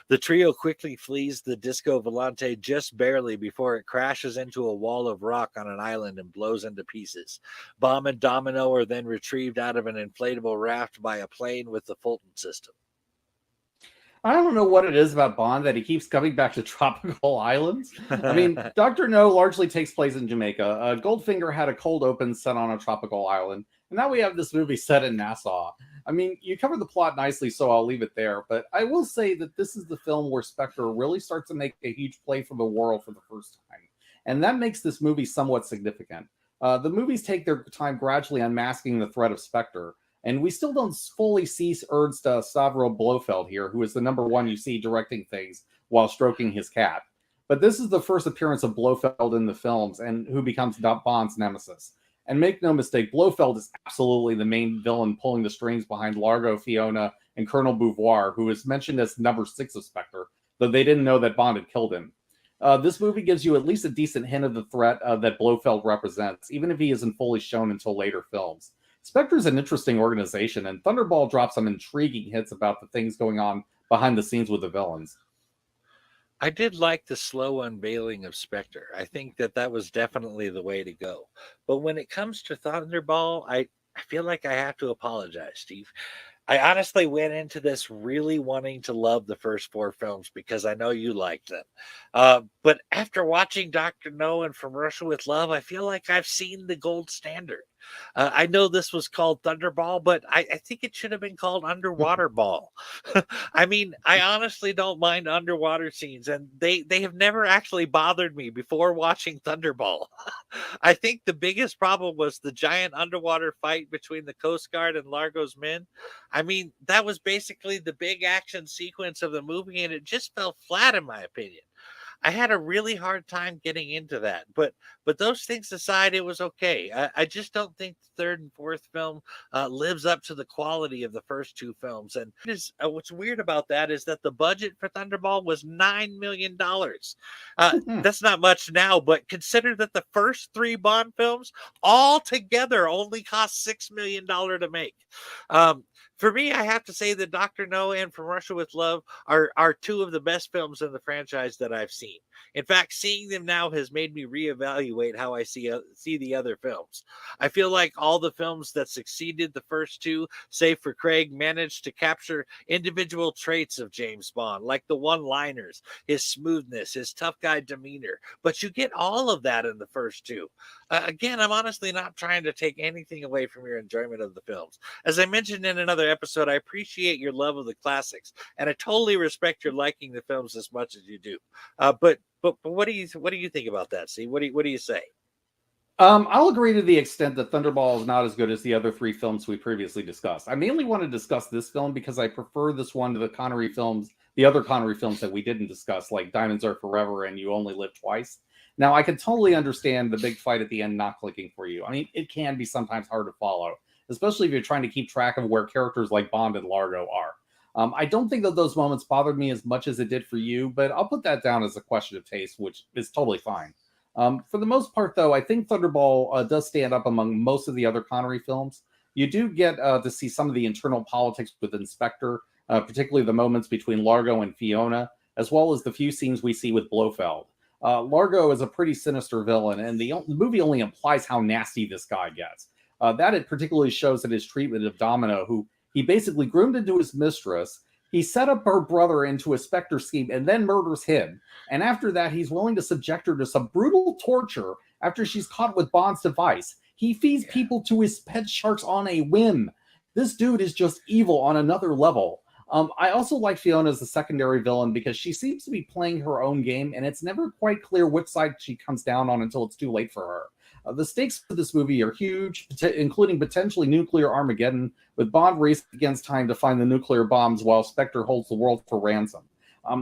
The trio quickly flees the Disco Volante just barely before it crashes into a wall of rock on an island and blows into pieces. Bond and Domino are then retrieved out of an inflatable raft by a plane with the Fulton system. I don't know what it is about Bond that he keeps coming back to tropical islands. I mean, Dr. No largely takes place in Jamaica. Goldfinger had a cold open set on a tropical island. And now we have this movie set in Nassau. I mean, you covered the plot nicely, so I'll leave it there. But I will say that this is the film where Spectre really starts to make a huge play for the world for the first time. And that makes this movie somewhat significant. The movies take their time gradually unmasking the threat of Spectre. And we still don't fully see Ernst Stavro Blofeld here, who is the number 1 you see directing things while stroking his cat. But this is the first appearance of Blofeld in the films and who becomes Bond's nemesis. And make no mistake, Blofeld is absolutely the main villain pulling the strings behind Largo, Fiona, and Colonel Beauvoir, who is mentioned as number 6 of Spectre, though they didn't know that Bond had killed him. This movie gives you at least a decent hint of the threat that Blofeld represents, even if he isn't fully shown until later films. Spectre is an interesting organization, and Thunderball drops some intriguing hits about the things going on behind the scenes with the villains. I did like the slow unveiling of Spectre. I think that was definitely the way to go. But when it comes to Thunderball, I feel like I have to apologize, Steve. I honestly went into this really wanting to love the first 4 films because I know you liked them. But after watching Dr. No and From Russia with Love, I feel like I've seen the gold standard. I know this was called Thunderball, but I think it should have been called Underwater Ball. I mean, I honestly don't mind underwater scenes, and they have never actually bothered me before watching Thunderball. I think the biggest problem was the giant underwater fight between the Coast Guard and Largo's men. I mean, that was basically the big action sequence of the movie, and it just fell flat in my opinion. I had a really hard time getting into that, but those things aside, it was okay. I just don't think the third and fourth film lives up to the quality of the first 2 films. And what's weird about that is that the budget for Thunderball was $9 million. That's not much now, but consider that the first 3 Bond films all together only cost $6 million to make. For me, I have to say that Dr. No and From Russia with Love are 2 of the best films in the franchise that I've seen. In fact, seeing them now has made me reevaluate how I see the other films. I feel like all the films that succeeded the first 2, save for Craig, managed to capture individual traits of James Bond, like the one-liners, his smoothness, his tough guy demeanor. But you get all of that in the first 2. Again, I'm honestly not trying to take anything away from your enjoyment of the films. As I mentioned in another episode, I appreciate your love of the classics, and I totally respect your liking the films as much as you do. But what do you think about that? See, what do you say? I'll agree to the extent that Thunderball is not as good as the other 3 films we previously discussed. I mainly want to discuss this film because I prefer this one to the Connery films, the other Connery films that we didn't discuss, like Diamonds Are Forever and You Only Live Twice. Now, I can totally understand the big fight at the end not clicking for you. I mean, it can be sometimes hard to follow, especially if you're trying to keep track of where characters like Bond and Largo are. I don't think that those moments bothered me as much as it did for you, but I'll put that down as a question of taste, which is totally fine. For the most part, though, I think Thunderball does stand up among most of the other Connery films. You do get to see some of the internal politics with Inspector, particularly the moments between Largo and Fiona, as well as the few scenes we see with Blofeld. Largo is a pretty sinister villain, and the movie only implies how nasty this guy gets. That it particularly shows in his treatment of Domino, who he basically groomed into his mistress. He set up her brother into a Spectre scheme and then murders him. And after that, he's willing to subject her to some brutal torture after she's caught with Bond's device. He feeds people to his pet sharks on a whim. This dude is just evil on another level. I also like Fiona as the secondary villain because she seems to be playing her own game, and it's never quite clear which side she comes down on until it's too late for her. The stakes for this movie are huge, including potentially nuclear Armageddon, with Bond racing against time to find the nuclear bombs while Spectre holds the world for ransom.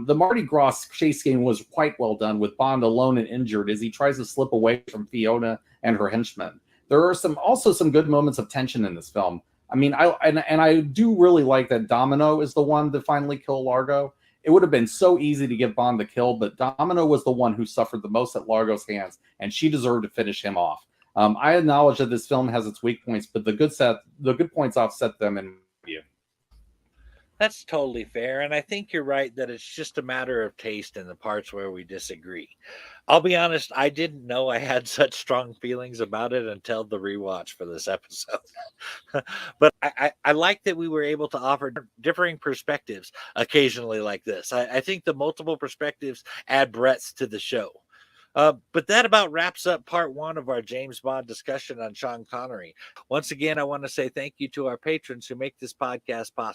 The Mardi Gras chase game was quite well done, with Bond alone and injured as he tries to slip away from Fiona and her henchmen. There are also some good moments of tension in this film. I mean, I do really like that Domino is the one to finally kill Largo. It would have been so easy to give Bond the kill, but Domino was the one who suffered the most at Largo's hands, and she deserved to finish him off. I acknowledge that this film has its weak points, but the good points offset them in my view. That's totally fair, and I think you're right that it's just a matter of taste in the parts where we disagree. I'll be honest, I didn't know I had such strong feelings about it until the rewatch for this episode. But I like that we were able to offer differing perspectives occasionally like this. I think the multiple perspectives add breadth to the show. But that about wraps up part one of our James Bond discussion on Sean Connery. Once again, I want to say thank you to our patrons who make this podcast possible.